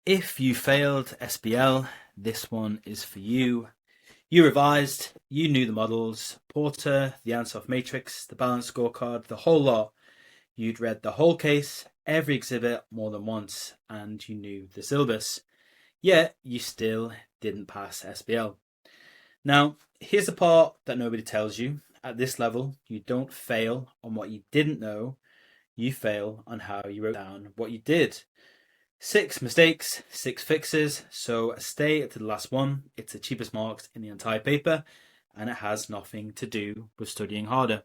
If you failed SBL, this one is for you. You revised, you knew the models, Porter, the Ansoff matrix, the balance scorecard, the whole lot. You'd read the whole case, every exhibit more than once, and you knew the syllabus. Yet, you still didn't pass SBL. Now, here's the part that nobody tells you. At this level, you don't fail on what you didn't know, you fail on how you wrote down what you did. 6 mistakes, 6 fixes, so stay to the last one. It's the cheapest marks in the entire paper, and it has nothing to do with studying harder.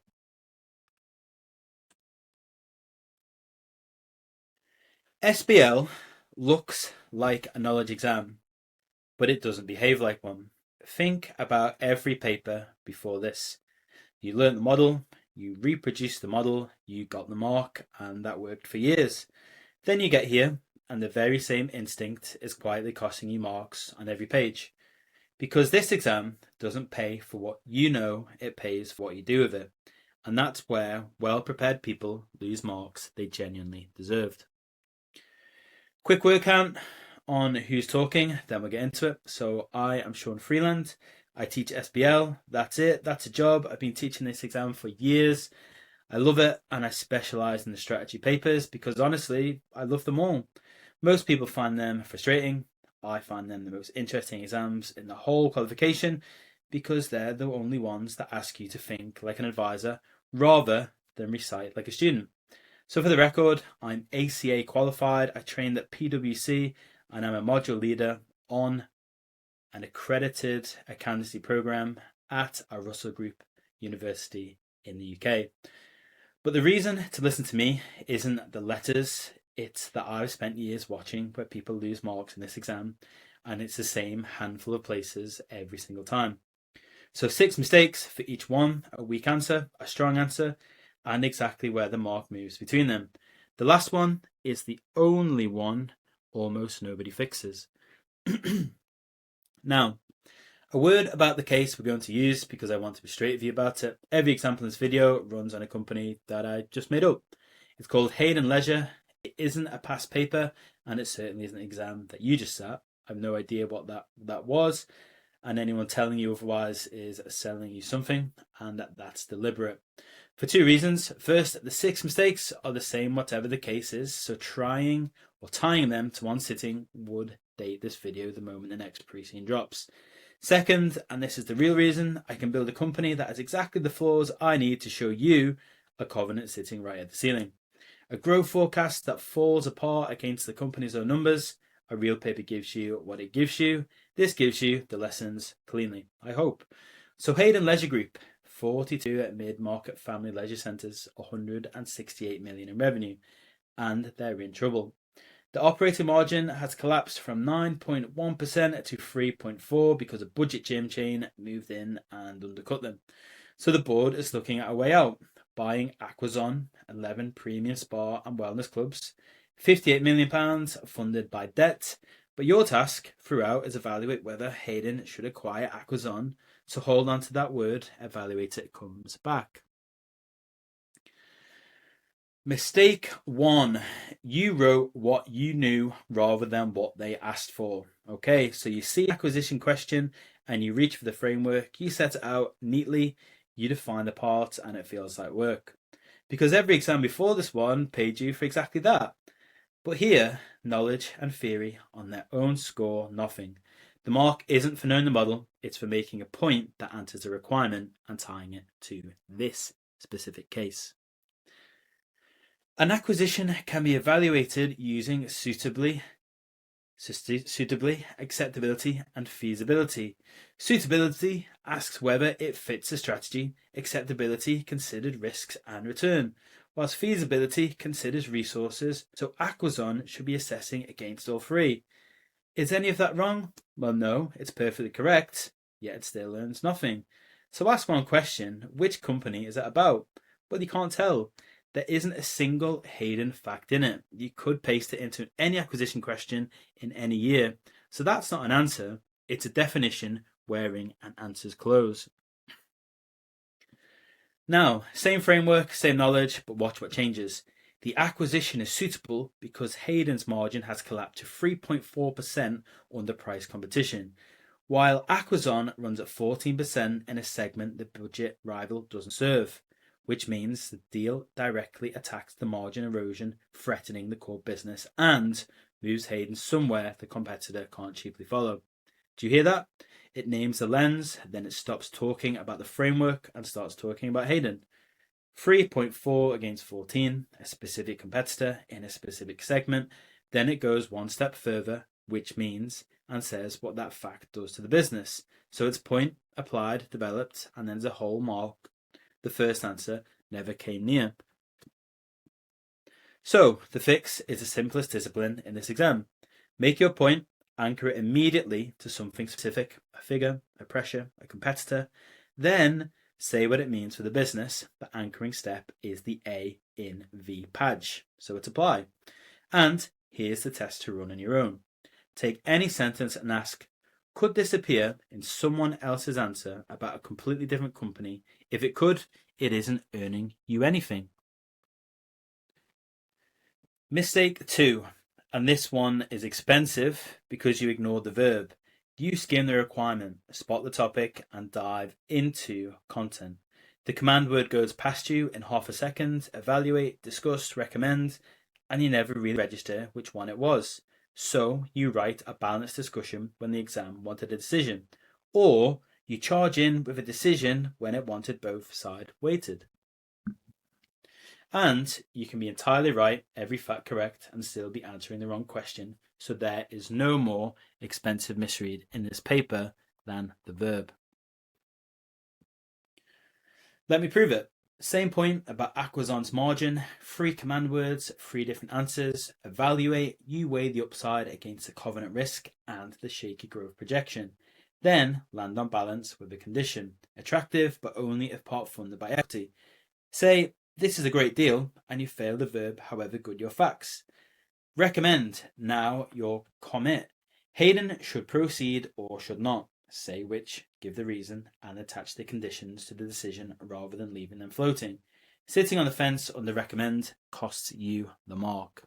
SBL looks like a knowledge exam, but it doesn't behave like one. Think about every paper before this. You learnt the model, you reproduced the model, you got the mark, and that worked for years. Then you get here, and the very same instinct is quietly costing you marks on every page. Because this exam doesn't pay for what you know, it pays for what you do with it. And that's where well-prepared people lose marks they genuinely deserved. Quick word count on who's talking, then we'll get into it. So I am Sean Freeland. I teach SBL. That's it. That's a job. I've been teaching this exam for years. I love it, and I specialise in the strategy papers because honestly, I love them all. Most people find them frustrating. I find them the most interesting exams in the whole qualification because they're the only ones that ask you to think like an advisor rather than recite like a student. So for the record, I'm ACCA qualified. I trained at PwC and I'm a module leader on an accredited accountancy program at a Russell Group University in the UK. But the reason to listen to me isn't the letters, it's that I've spent years watching where people lose marks in this exam, and it's the same handful of places every single time. So 6 mistakes for each one, a weak answer, a strong answer, and exactly where the mark moves between them. The last one is the only one almost nobody fixes. Now, a word about the case we're going to use because I want to be straight with you about it. Every example in this video runs on a company that I just made up. It's called Hayden Leisure. It isn't a past paper, and it certainly isn't an exam that you just sat. I have no idea what that was, and anyone telling you otherwise is selling you something, and that's deliberate. For 2 reasons. First, the 6 mistakes are the same whatever the case is, so trying or tying them to one sitting would date this video the moment the next pre-scene drops. Second, and this is the real reason, I can build a company that has exactly the flaws I need to show you a covenant sitting right at the ceiling. A growth forecast that falls apart against the company's own numbers. A real paper gives you what it gives you. This gives you the lessons cleanly, I hope. So Hayden Leisure Group, 42 at mid-market family leisure centres, 168 million in revenue, and they're in trouble. The operating margin has collapsed from 9.1% to 3.4% because a budget gym chain moved in and undercut them. So the board is looking at a way out, buying Aquazon, 11 premium spa and wellness clubs, £58 million funded by debt. But your task throughout is evaluate whether Hayden should acquire Aquazon. So hold on to that word, evaluate it comes back. Mistake 1, you wrote what you knew rather than what they asked for. Okay, so you see acquisition question and you reach for the framework, you set it out neatly, you define the parts and it feels like work. Because every exam before this one paid you for exactly that. But here, knowledge and theory on their own score nothing. The mark isn't for knowing the model, it's for making a point that answers a requirement and tying it to this specific case. An acquisition can be evaluated using suitably, acceptability, and feasibility. Suitability asks whether it fits a strategy. Acceptability considered risks and return, whilst feasibility considers resources. So Aquazon should be assessing against all 3. Is any of that wrong? Well, no, it's perfectly correct, yet it still learns nothing. So ask one question, which company is it about? Well, you can't tell. There isn't a single Hayden fact in it. You could paste it into any acquisition question in any year. So that's not an answer, it's a definition wearing an answer's clothes. Now, same framework, same knowledge, but watch what changes. The acquisition is suitable because Hayden's margin has collapsed to 3.4% under price competition, while Aquazon runs at 14% in a segment the budget rival doesn't serve, which means the deal directly attacks the margin erosion threatening the core business and moves Hayden somewhere the competitor can't cheaply follow. Do you hear that? It names the lens, then it stops talking about the framework and starts talking about Hayden. 3.4 against 14, a specific competitor in a specific segment. Then it goes one step further, which means and says what that fact does to the business. So it's point, applied, developed, and then there's a whole mark. The first answer never came near. So the fix is the simplest discipline in this exam. Make your point, anchor it immediately to something specific, a figure, a pressure, a competitor, then say what it means for the business. The anchoring step is the A in VPADJ, so it's apply. And here's the test to run on your own. Take any sentence and ask, could this appear in someone else's answer about a completely different company? If it could, it isn't earning you anything. Mistake 2, and this one is expensive because you ignored the verb. You skim the requirement, spot the topic, and dive into content. The command word goes past you in half a second, evaluate, discuss, recommend, and you never really register which one it was. So you write a balanced discussion when the exam wanted a decision, or you charge in with a decision when it wanted both sides weighted. And you can be entirely right, every fact correct, and still be answering the wrong question. So there is no more expensive misread in this paper than the verb. Let me prove it. Same point about Aquazon's margin, 3 command words, 3 different answers. Evaluate, you weigh the upside against the covenant risk and the shaky growth projection. Then land on balance with a condition. Attractive, but only if part funded by equity. Say, this is a great deal, and you fail the verb however good your facts. Recommend, now your commit. Hayden should proceed or should not. Say which, give the reason, and attach the conditions to the decision rather than leaving them floating. Sitting on the fence under recommend costs you the mark.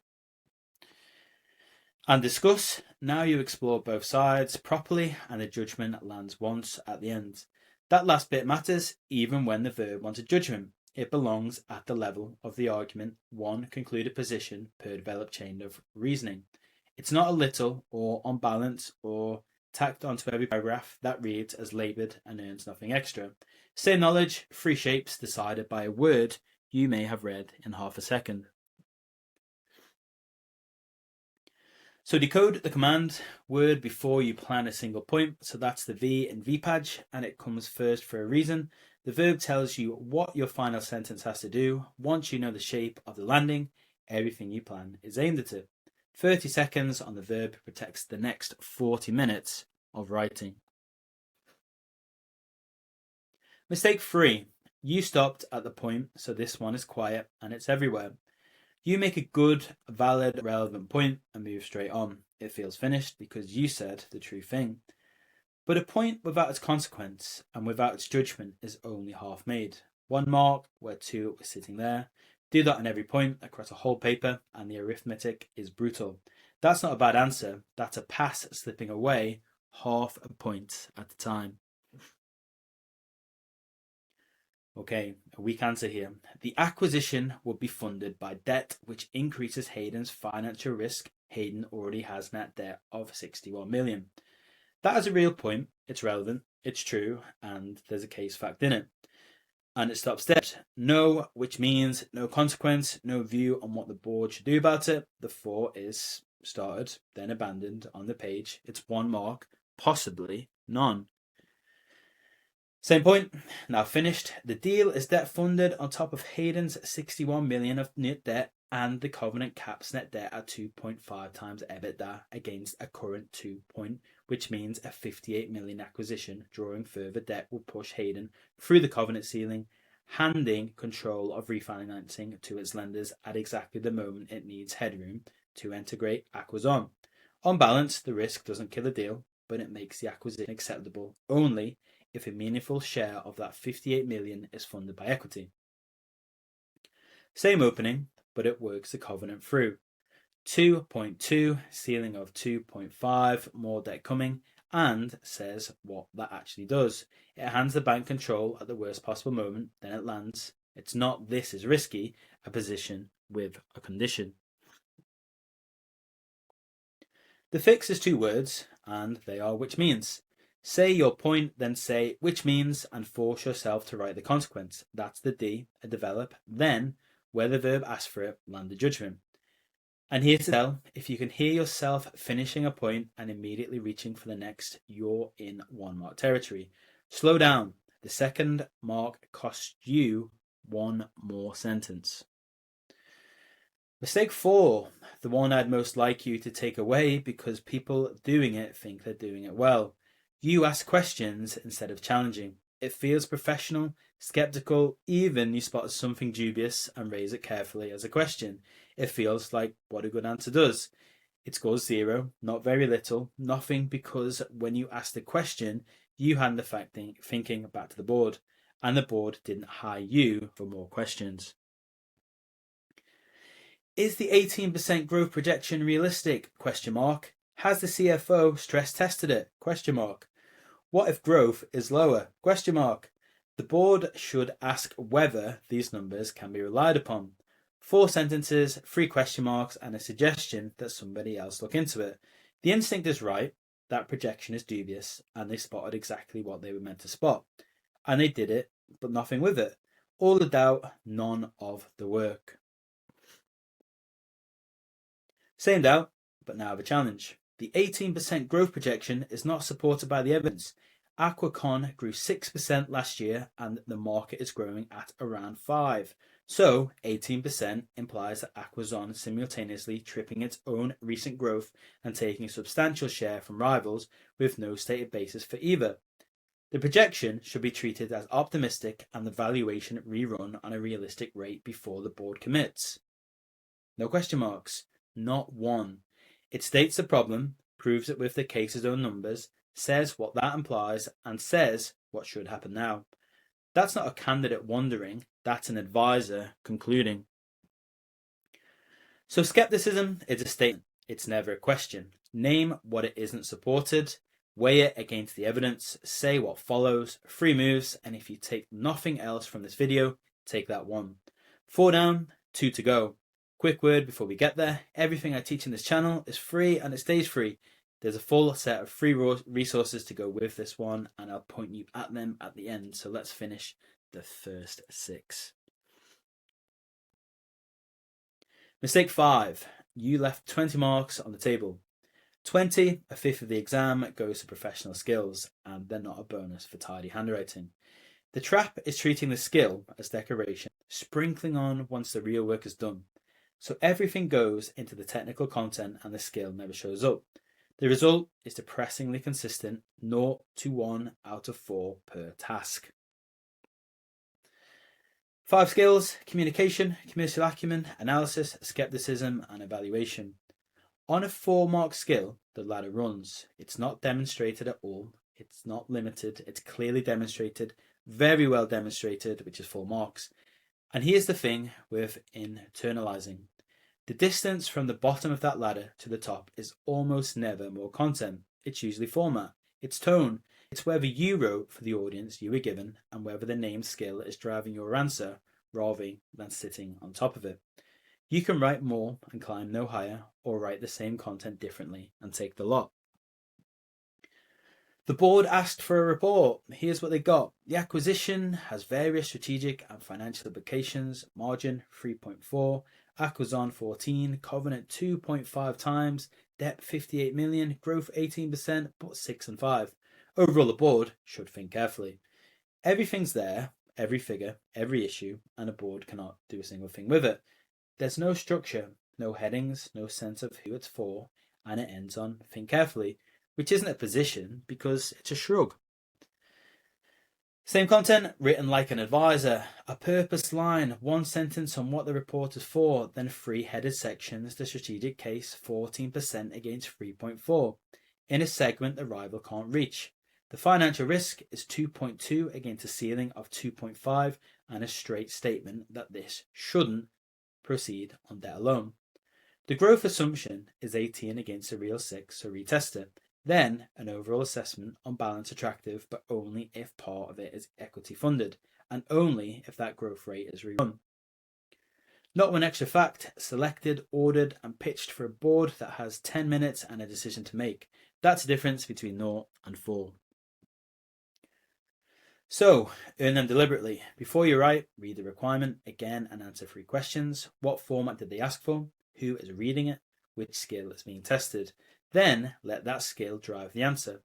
And discuss, now you explore both sides properly and the judgment lands once at the end. That last bit matters even when the verb wants a judgment. It belongs at the level of the argument, one concluded position per developed chain of reasoning. It's not a little or on balance or tacked onto every paragraph that reads as laboured and earns nothing extra. Same knowledge, 3 shapes decided by a word you may have read in half a second. So decode the command word before you plan a single point. So that's the V in VPADJ, and it comes first for a reason. The verb tells you what your final sentence has to do. Once you know the shape of the landing, everything you plan is aimed at it. 30 seconds on the verb protects the next 40 minutes of writing. Mistake 3. You stopped at the point, so this one is quiet and it's everywhere. You make a good, valid, relevant point and move straight on. It feels finished because you said the true thing. But a point without its consequence and without its judgment is only half made. 1 mark where 2 was sitting there. Do that on every point across a whole paper and the arithmetic is brutal. That's not a bad answer. That's a pass slipping away half a point at a time. Okay, a weak answer here. The acquisition would be funded by debt, which increases Hayden's financial risk. Hayden already has net debt of 61 million. That is a real point. It's relevant, it's true, and there's a case fact in it. And it stops dead. No, which means no consequence, no view on what the board should do about it. The 4 is started, then abandoned on the page. It's 1 mark, possibly none. Same point, now finished. The deal is debt funded on top of Hayden's 61 million of net debt, and the covenant caps net debt at 2.5 times EBITDA against a current 2 point, which means a 58 million acquisition drawing further debt will push Hayden through the covenant ceiling, handing control of refinancing to its lenders at exactly the moment it needs headroom to integrate Aquazon. On balance, the risk doesn't kill a deal, but it makes the acquisition acceptable only if a meaningful share of that 58 million is funded by equity. Same opening, but it works the covenant through. 2.2, ceiling of 2.5, more debt coming, and says what that actually does. It hands the bank control at the worst possible moment, then it lands. It's not "this is risky," a position with a condition. The fix is 2 words, and they are "which means." Say your point, then say "which means," and force yourself to write the consequence. That's the D, a develop. Then, where the verb asks for it, land the judgment. And here's to tell, if you can hear yourself finishing a point and immediately reaching for the next, you're in 1 mark territory. Slow down. The second mark costs you 1 more sentence. Mistake 4, the one I'd most like you to take away because people doing it think they're doing it well. You ask questions instead of challenging. It feels professional, skeptical, even you spot something dubious and raise it carefully as a question. It feels like what a good answer does. It scores 0, not very little, nothing, because when you asked the question, you hand the thinking back to the board, and the board didn't hire you for more questions. Is the 18% growth projection realistic? ? Has the CFO stress tested it? ? What if growth is lower? ? The board should ask whether these numbers can be relied upon. 4 sentences, 3 question marks, and a suggestion that somebody else look into it. The instinct is right, that projection is dubious, and they spotted exactly what they were meant to spot. And they did it, but nothing with it. All the doubt, none of the work. Same doubt, but now the challenge. The 18% growth projection is not supported by the evidence. ACCA grew 6% last year and the market is growing at around 5%. So 18% implies that ACCA's on simultaneously tripping its own recent growth and taking a substantial share from rivals with no stated basis for either. The projection should be treated as optimistic and the valuation rerun on a realistic rate before the board commits. No question marks. Not one. It states the problem, proves it with the case's own numbers, says what that implies, and says what should happen now. That's not a candidate wondering, that's an advisor concluding. So skepticism is a statement, it's never a question. Name what it isn't supported, weigh it against the evidence, say what follows, 3 moves, and if you take nothing else from this video, take that 1. 4 down, 2 to go. Quick word before we get there, everything I teach in this channel is free and it stays free. There's a full set of free resources to go with this one and I'll point you at them at the end. So let's finish the first 6. Mistake 5, you left 20 marks on the table. 20, a fifth of the exam, goes to professional skills and they're not a bonus for tidy handwriting. The trap is treating the skill as decoration, sprinkling on once the real work is done. So everything goes into the technical content and the skill never shows up. The result is depressingly consistent, 0 to 1 out of 4 per task. 5 skills: communication, commercial acumen, analysis, skepticism, and evaluation. On a 4-mark skill, the ladder runs. It's not demonstrated at all. It's not limited. It's clearly demonstrated, very well demonstrated, which is 4 marks. And here's the thing with internalizing. The distance from the bottom of that ladder to the top is almost never more content. It's usually format. It's tone. It's whether you wrote for the audience you were given and whether the named skill is driving your answer rather than sitting on top of it. You can write more and climb no higher, or write the same content differently and take the lot. The board asked for a report. Here's what they got. The acquisition has various strategic and financial implications. Margin 3.4, acquisition 14, covenant 2.5 times, debt 58 million, growth 18%, but 6 and 5. Overall, the board should think carefully. Everything's there, every figure, every issue, and a board cannot do a single thing with it. There's no structure, no headings, no sense of who it's for, and it ends on think carefully, which isn't a position because it's a shrug. Same content, written like an advisor. A purpose line, 1 sentence on what the report is for, then 3 headed sections, the strategic case, 14% against 3.4. In a segment the rival can't reach. The financial risk is 2.2 against a ceiling of 2.5 and a straight statement that this shouldn't proceed on debt alone. The growth assumption is 18 against a real 6, so retest it. Then an overall assessment on balance attractive, but only if part of it is equity funded, and only if that growth rate is rerun. Not one extra fact, selected, ordered, and pitched for a board that has 10 minutes and a decision to make. That's the difference between 0 and 4. So, earn them deliberately. Before you write, read the requirement again and answer 3 questions. What format did they ask for? Who is reading it? Which skill is being tested? Then let that skill drive the answer.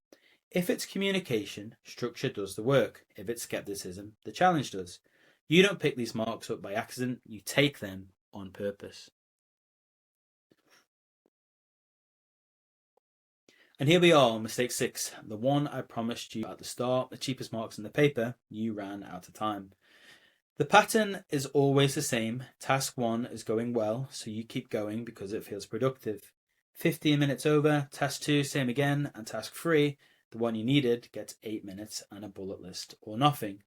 If it's communication, structure does the work. If it's skepticism, the challenge does. You don't pick these marks up by accident, you take them on purpose. And here we are on mistake 6, the one I promised you at the start, the cheapest marks in the paper. You ran out of time. The pattern is always the same. Task 1 is going well, so you keep going because it feels productive. 15 minutes over, task 2, same again, and task 3, the one you needed, gets 8 minutes and a bullet list or nothing.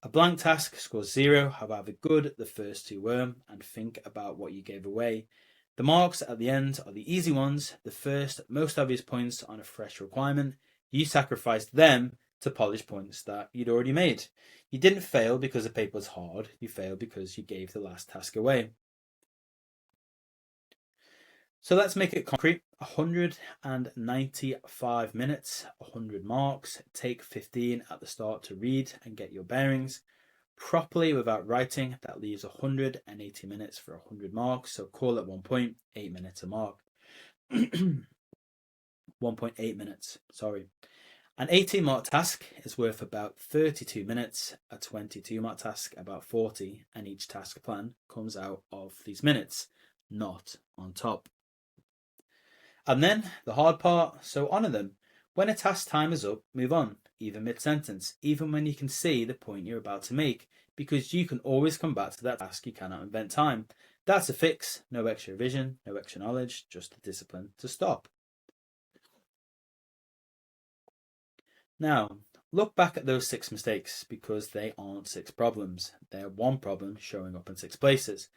A blank task scores 0, however good the first 2 were, and think about what you gave away. The marks at the end are the easy ones, the first, most obvious points on a fresh requirement. You sacrificed them to polish points that you'd already made. You didn't fail because the paper was hard, you failed because you gave the last task away. So let's make it concrete. 195 minutes, 100 marks. Take 15 at the start to read and get your bearings. Properly without writing, that leaves 180 minutes for 100 marks. So call it 1 point, 8 minutes a mark. 1.8 minutes, sorry. An 18 mark task is worth about 32 minutes, a 22 mark task about 40, and each task plan comes out of these minutes, not on top. And then the hard part, so honour them. When a task time is up, move on, even mid-sentence, even when you can see the point you're about to make, because you can always come back to that task. You cannot invent time. That's a fix, no extra revision, no extra knowledge, just the discipline to stop. Now, look back at those 6 mistakes, because they aren't 6 problems. They're 1 problem showing up in 6 places.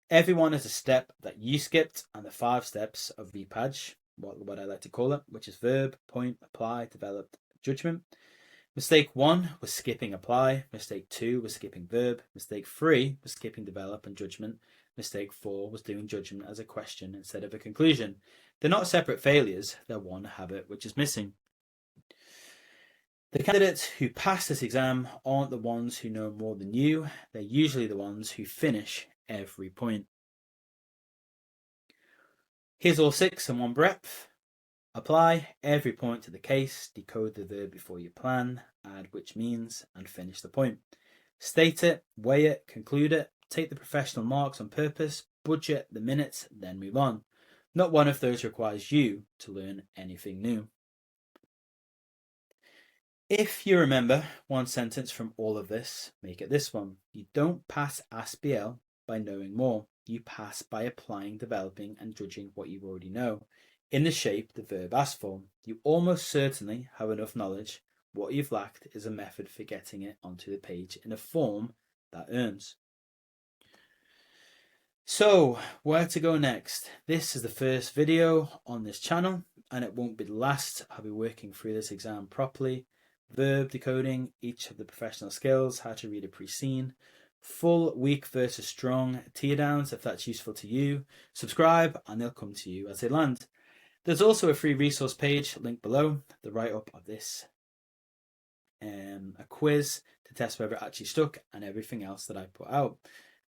Everyone is a step that you skipped, and the 5 steps of VPADJ, what I like to call it, which is verb, point, apply, develop, judgment. Mistake 1 was skipping apply. Mistake 2 was skipping verb. Mistake 3 was skipping develop and judgment. Mistake 4 was doing judgment as a question instead of a conclusion. They're not separate failures, they're one habit which is missing. The candidates who pass this exam aren't the ones who know more than you. They're usually the ones who finish every point. Here's all 6 in one breath. Apply every point to the case, decode the verb before you plan, add which means, and finish the point. State it, weigh it, conclude it, take the professional marks on purpose, budget the minutes, then move on. Not one of those requires you to learn anything new. If you remember one sentence from all of this, make it this one. You don't pass SBL by knowing more. You pass by applying, developing, and judging what you already know in the shape the verb asks for. You almost certainly have enough knowledge. What you've lacked is a method for getting it onto the page in a form that earns. So, where to go next? This is the first video on this channel, and it won't be the last. I'll be working through this exam properly. Verb decoding, each of the professional skills, how to read a pre-scene, full weak versus strong teardowns if that's useful to you. Subscribe and they'll come to you as they land. There's also a free resource page linked below, the write-up of this, a quiz to test whether it actually stuck, and everything else that I put out.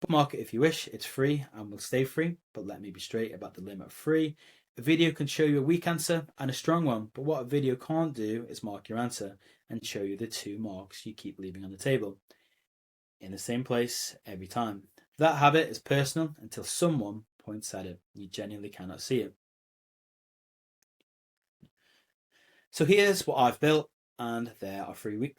Bookmark it if you wish, it's free and will stay free, but let me be straight about the limit of free. A video can show you a weak answer and a strong one, but what a video can't do is mark your answer and show you the 2 marks you keep leaving on the table in the same place every time. That habit is personal until someone points at it. You genuinely cannot see it. So here's what I've built, and there are 3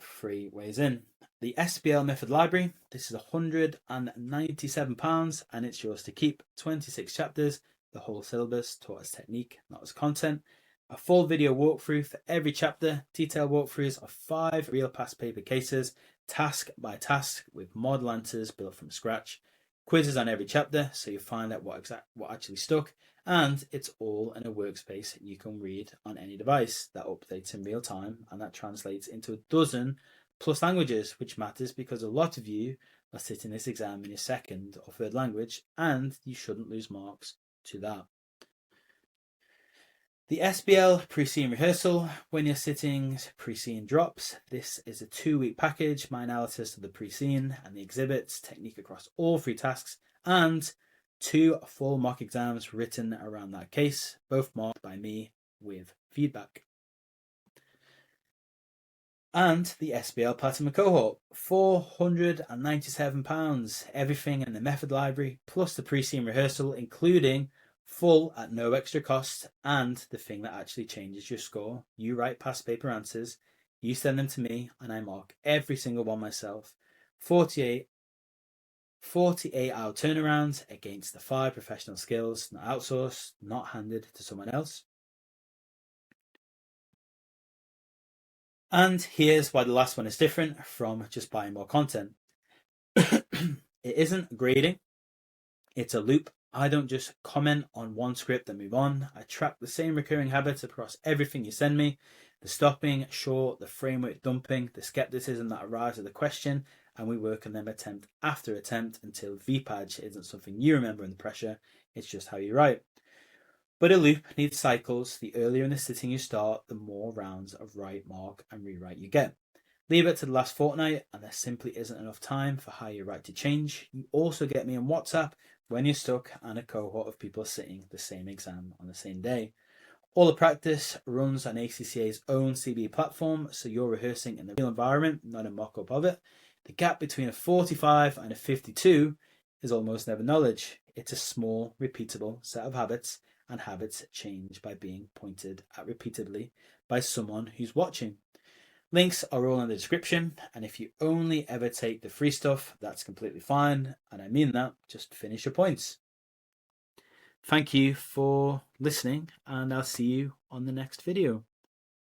ways in. The SBL Method Library, this is £197 and it's yours to keep. 26 chapters, the whole syllabus taught as technique, not as content. A full video walkthrough for every chapter, detailed walkthroughs of 5 real past paper cases, task by task with model answers built from scratch. Quizzes on every chapter, so you find out what actually stuck, and it's all in a workspace you can read on any device that updates in real time, and that translates into 12+ languages, which matters because a lot of you are sitting this exam in your second or third language, and you shouldn't lose marks to that. The SBL pre-scene rehearsal, when you're sitting pre-scene drops. This is a 2-week package, my analysis of the pre-scene and the exhibits, technique across all 3 tasks, and 2 full mock exams written around that case, both marked by me with feedback. And the SBL Platinum Cohort, £497, everything in the method library, plus the pre-scene rehearsal, including full at no extra cost, and the thing that actually changes your score. You write past paper answers, you send them to me, and I mark every single one myself. 48-hour turnaround against the 5 professional skills, not outsourced, not handed to someone else. And here's why the last one is different from just buying more content. It isn't grading, it's a loop. I don't just comment on one script and move on. I track the same recurring habits across everything you send me. The stopping short, the framework dumping, the skepticism that arrives at the question, and we work on them attempt after attempt until VPADJ isn't something you remember in the pressure, it's just how you write. But a loop needs cycles. The earlier in the sitting you start, the more rounds of write, mark, and rewrite you get. Leave it to the last fortnight, and there simply isn't enough time for how you write to change. You also get me on WhatsApp when you're stuck and a cohort of people sitting the same exam on the same day. All the practice runs on ACCA's own CB platform, so you're rehearsing in the real environment, not a mock-up of it. The gap between a 45 and a 52 is almost never knowledge. It's a small, repeatable set of habits, and habits change by being pointed at repeatedly by someone who's watching. Links are all in the description, and if you only ever take the free stuff, that's completely fine, and I mean that. Just finish your points. Thank you for listening, and I'll see you on the next video.